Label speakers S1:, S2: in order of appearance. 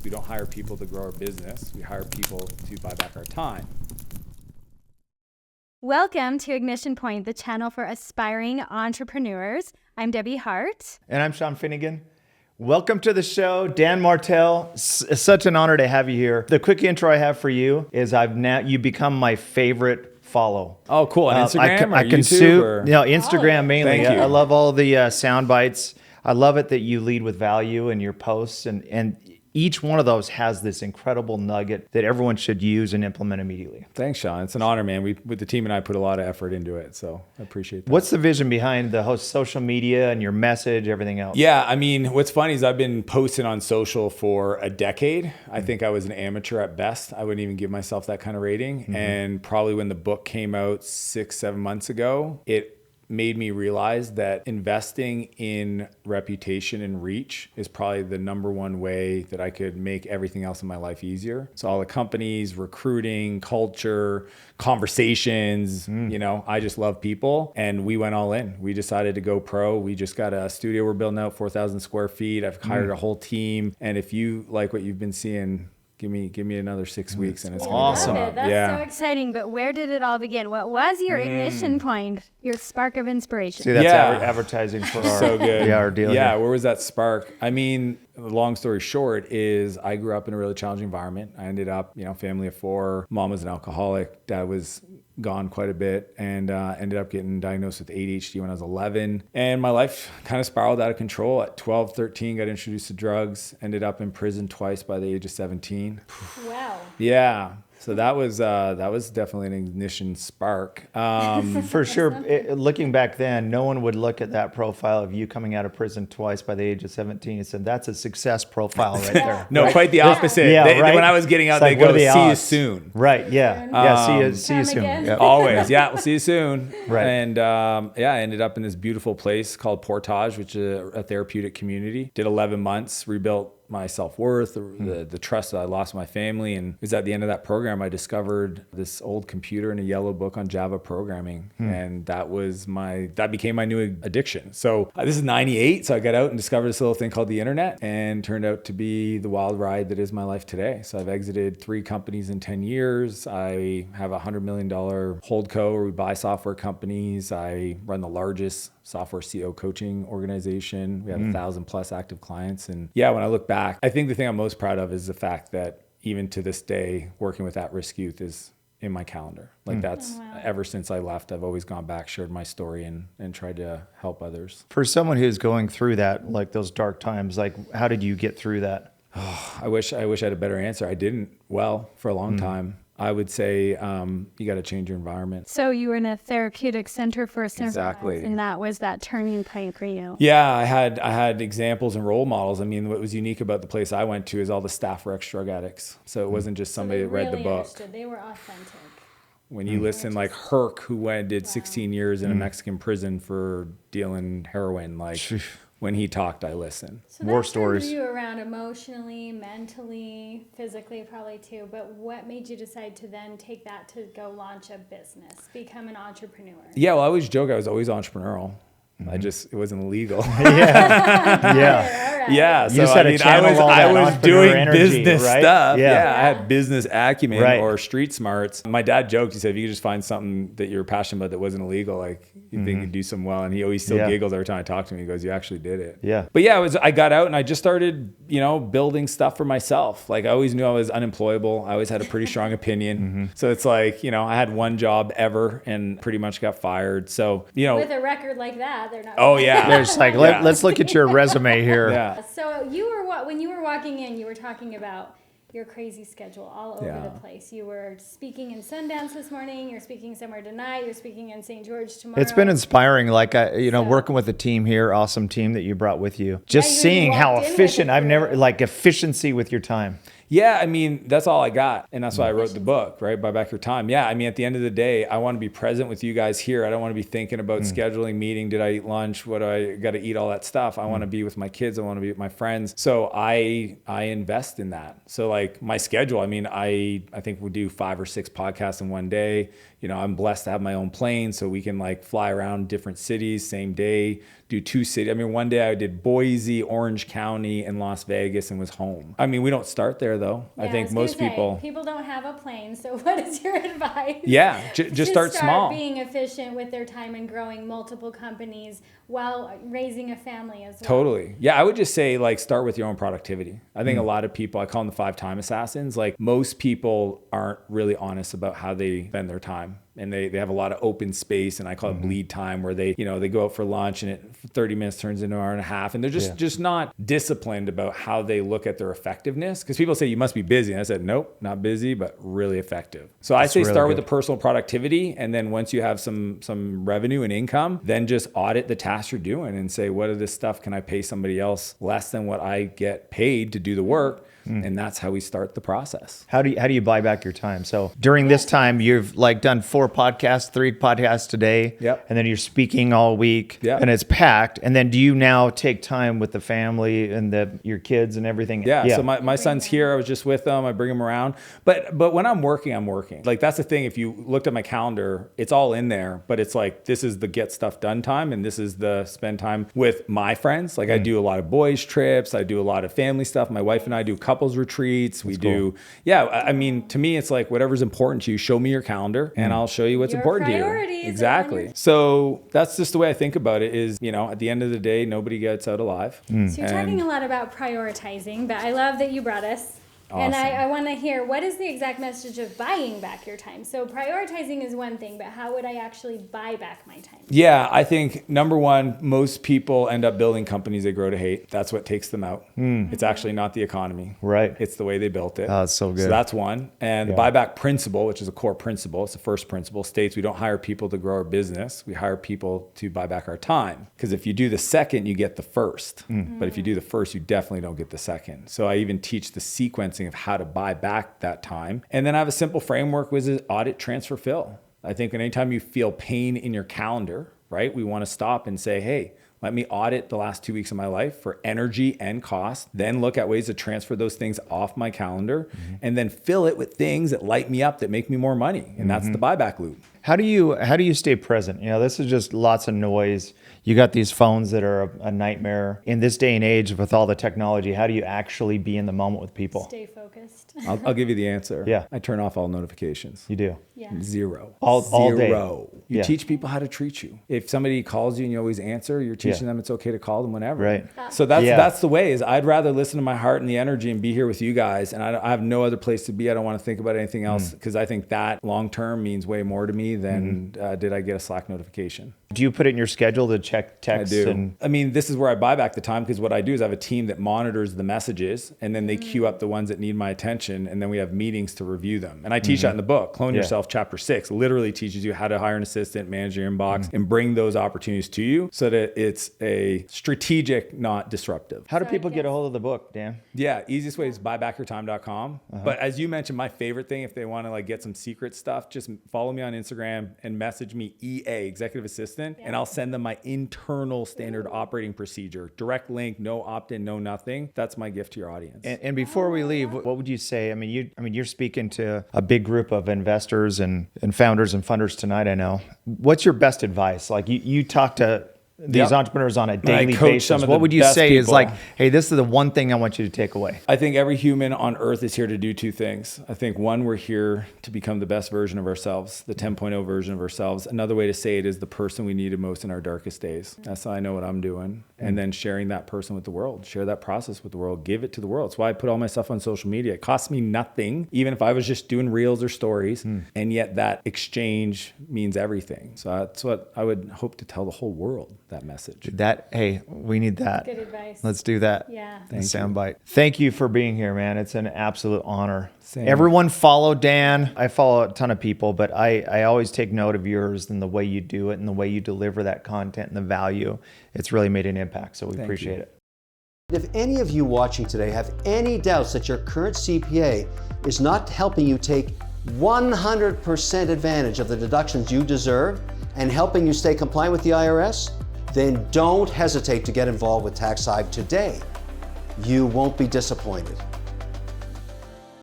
S1: We don't hire people to grow our business. We hire people to buy back our time.
S2: Welcome to Ignition Point, the channel for aspiring entrepreneurs. I'm Debbie Hart.
S3: And I'm Sean Finnegan. Welcome to the show, Dan Martell. It's such an honor to have you here. The quick intro I have for you is you become my favorite follow.
S1: Oh, cool. On Instagram or
S3: I
S1: YouTube?
S3: consume, Instagram mainly.
S1: Thank you.
S3: I love all the sound bites. I love it that you lead with value in your posts, and each one of those has this incredible nugget that everyone should use and implement immediately.
S1: Thanks, Sean. It's an honor, man. With the team and I put a lot of effort into it, so I appreciate that.
S3: What's the vision behind the whole social media and your message, everything else?
S1: Yeah, I mean, what's funny is I've been posting on social for a decade. I think I was an amateur at best. I wouldn't even give myself that kind of rating. And probably when the book came out 6-7 months ago, it made me realize that investing in reputation and reach is probably the number one way that I could make everything else in my life easier. So all the companies, recruiting, culture, conversations, I just love people. And we went all in. We decided to go pro. We just got a studio we're building out, 4,000 square feet. I've hired a whole team. And if you like what you've been seeing, give me another 6 weeks and it's
S3: awesome.
S2: That's so exciting. But where did it all begin? What was your ignition point, your spark of inspiration?
S3: See, that's advertising for our,
S1: so good.
S3: Our deal.
S1: Yeah,
S3: here.
S1: where was that spark? I mean, long story short is I grew up in a really challenging environment. I ended up, family of 4. Mom was an alcoholic. Dad was gone quite a bit, and ended up getting diagnosed with ADHD when I was 11. And my life kind of spiraled out of control. At 12, 13, got introduced to drugs, ended up in prison twice by the age of 17.
S2: Wow.
S1: Yeah. So that was definitely an ignition spark.
S3: For sure. Looking back then, no one would look at that profile of you coming out of prison twice by the age of 17 and said, that's a success profile right there.
S1: No,
S3: right?
S1: quite the opposite. When I was getting out, they go, see you soon.
S3: Right, yeah. See you soon.
S2: Yep.
S1: Always. Yeah, we'll see you soon.
S3: Right.
S1: And I ended up in this beautiful place called Portage, which is a therapeutic community. Did 11 months, rebuilt my self-worth, the trust that I lost in my family. And it was at the end of that program, I discovered this old computer and a yellow book on Java programming. And that became my new addiction. So this is 98. So I got out and discovered this little thing called the internet, and turned out to be the wild ride that is my life today. So I've exited 3 companies in 10 years. I have a $100 million holdco where we buy software companies. I run the largest software CEO coaching organization. We have 1,000+ active clients. And when I look back, I think the thing I'm most proud of is the fact that even to this day, working with at-risk youth is in my calendar. Like that's ever since I left, I've always gone back, shared my story, and tried to help others.
S3: For someone who's going through that, like those dark times, like how did you get through that?
S1: I wish I had a better answer. I didn't for a long time. I would say you got to change your environment.
S2: So you were in a therapeutic center for a certain
S1: Exactly.
S2: and that was that turning point for you.
S1: Yeah, I had examples and role models. I mean, what was unique about the place I went to is all the staff were ex-drug addicts. So it wasn't just somebody that read the book.
S2: Understood. They were authentic.
S1: When you listen, like Herc, who did 16 years in a Mexican prison for dealing heroin, like when he talked, I listened.
S2: So
S3: War
S2: that
S3: stories.
S2: turned you around emotionally, mentally, physically probably too. But what made you decide to then take that to go launch a business, become an entrepreneur?
S1: Yeah, well, I always joke I was always entrepreneurial. It wasn't legal. Yeah. So I was doing business
S3: right?
S1: stuff.
S3: Yeah.
S1: I had business acumen or street smarts. My dad joked, he said, if you could just find something that you're passionate about that wasn't illegal, like you think you'd do some well. And he always still giggles every time I talk to him. He goes, you actually did it.
S3: Yeah.
S1: But I got out and I just started, building stuff for myself. Like I always knew I was unemployable. I always had a pretty strong opinion. So it's like, I had one job ever and pretty much got fired. So,
S2: with a record like that, they're not.
S1: Oh yeah.
S3: They're just like, let's look at your resume here.
S1: Yeah.
S2: So when you were walking in, you were talking about your crazy schedule all over the place. You were speaking in Sundance this morning. You're speaking somewhere tonight. You're speaking in St. George tomorrow.
S3: It's been inspiring. Like, working with the team here, awesome team that you brought with you. Just seeing how efficient, efficiency with your time.
S1: Yeah, I mean, that's all I got. And that's why I wrote the book, right? Buy Back Your Time. Yeah, I mean, at the end of the day, I want to be present with you guys here. I don't want to be thinking about scheduling, meeting, did I eat lunch? What do I got to eat? All that stuff. I want to be with my kids. I want to be with my friends. So I invest in that. So like my schedule, I mean, I think we do 5 or 6 podcasts in one day. You know, I'm blessed to have my own plane so we can like fly around different cities same day, do 2 cities. I mean, one day I did Boise, Orange County, and Las Vegas and was home. I mean, we don't start there though.
S2: Yeah,
S1: I think most
S2: people don't have a plane. So what is your advice?
S1: Yeah, just start small.
S2: Being efficient with their time and growing multiple companies while raising a family as well.
S1: Totally. Yeah, I would just say like start with your own productivity. I think a lot of people, I call them the 5 time assassins. Like most people aren't really honest about how they spend their time. And they have a lot of open space, and I call it bleed time, where they go out for lunch and 30 minutes turns into an hour and a half. And they're just not disciplined about how they look at their effectiveness. Because people say you must be busy. And I said, nope, not busy, but really effective. So I say
S3: really
S1: start
S3: good.
S1: with the personal productivity. And then once you have some revenue and income, then just audit the tasks you're doing and say, what of this stuff can I pay somebody else less than what I get paid to do the work? And that's how we start the process.
S3: How do you buy back your time? So during this time, you've like done 4 podcasts, 3 podcasts today.
S1: Yep.
S3: And then you're speaking all week.
S1: Yep.
S3: And it's packed. And then do you now take time with the family and your kids and everything?
S1: Yeah. So my son's here. I was just with him. I bring him around. But when I'm working, I'm working. Like that's the thing. If you looked at my calendar, it's all in there. But it's like this is the get stuff done time, and this is the spend time with my friends. Like I do a lot of boys trips. I do a lot of family stuff. My wife and I do couples retreats. I mean, to me, it's like whatever's important to you, show me your calendar and I'll show you what's
S2: Your
S1: important to you.
S2: priorities
S1: Exactly. So that's just the way I think about it is, at the end of the day, nobody gets out alive.
S2: So you're talking a lot about prioritizing, but I love that you brought us. And
S1: Awesome.
S2: I want to hear, what is the exact message of buying back your time? So prioritizing is one thing, but how would I actually buy back my time?
S1: Yeah, I think number one, most people end up building companies they grow to hate. That's what takes them out. It's actually not the economy.
S3: Right.
S1: It's the way they built it.
S3: Oh, it's so good.
S1: So that's one. And the buyback principle, which is a core principle, it's the first principle, states we don't hire people to grow our business. We hire people to buy back our time. Because if you do the second, you get the first. But if you do the first, you definitely don't get the second. So I even teach the sequencing of how to buy back that time. And then I have a simple framework, which is audit, transfer, fill. I think anytime you feel pain in your calendar, right, we want to stop and say, hey, let me audit the last 2 weeks of my life for energy and cost, then look at ways to transfer those things off my calendar and then fill it with things that light me up, that make me more money. And that's the buyback loop.
S3: How do you stay present? This is just lots of noise. You got these phones that are a nightmare. In this day and age with all the technology, how do you actually be in the moment with people?
S2: Stay focused.
S1: I'll give you the answer.
S3: Yeah.
S1: I turn off all notifications.
S3: You do.
S2: Yeah.
S1: Zero.
S3: All day.
S1: Zero. You
S3: Yeah.
S1: teach people how to treat you. If somebody calls you and you always answer, you're teaching them it's okay to call them whenever.
S3: Right.
S1: So that's the way. Is I'd rather listen to my heart and the energy and be here with you guys. And I have no other place to be. I don't want to think about anything else because I think that long term means way more to me than did I get a Slack notification.
S3: Do you put it in your schedule to check texts?
S1: I do. I mean, this is where I buy back the time because what I do is I have a team that monitors the messages and then they queue up the ones that need my attention and then we have meetings to review them. And I teach that in the book, Clone Yourself, Chapter 6, literally teaches you how to hire an assistant, manage your inbox, and bring those opportunities to you so that it's a strategic, not disruptive.
S3: How do people get a hold of the book, Dan?
S1: Yeah, easiest way is buybackyourtime.com. But as you mentioned, my favorite thing, if they want to get some secret stuff, just follow me on Instagram and message me EA, Executive Assistant, and I'll send them my internal standard operating procedure. Direct link, no opt-in, no nothing. That's my gift to your audience.
S3: And before we leave, what would you say? I mean, you're speaking to a big group of investors and founders and funders tonight, I know. What's your best advice? Like you talk to these entrepreneurs on a daily basis. What would you say is like, hey, this is the one thing I want you to take away?
S1: I think every human on earth is here to do 2 things. I think one, we're here to become the best version of ourselves, the 10.0 version of ourselves. Another way to say it is the person we needed most in our darkest days. That's how I know what I'm doing. And then sharing that person with the world, share that process with the world, give it to the world. That's why I put all my stuff on social media. It costs me nothing, even if I was just doing reels or stories. And yet that exchange means everything. So that's what I would hope to tell the whole world, that message.
S3: Hey, we need that.
S2: Good advice.
S3: Let's do that.
S2: Yeah.
S3: Soundbite. Thank you for being here, man. It's an absolute honor.
S1: Same.
S3: Everyone follow Dan. I follow a ton of people, but I always take note of yours and the way you do it and the way you deliver that content and the value. It's really made an impact, so we appreciate it.
S4: If any of you watching today have any doubts that your current CPA is not helping you take 100% advantage of the deductions you deserve and helping you stay compliant with the IRS, then don't hesitate to get involved with TaxHive today. You won't be disappointed.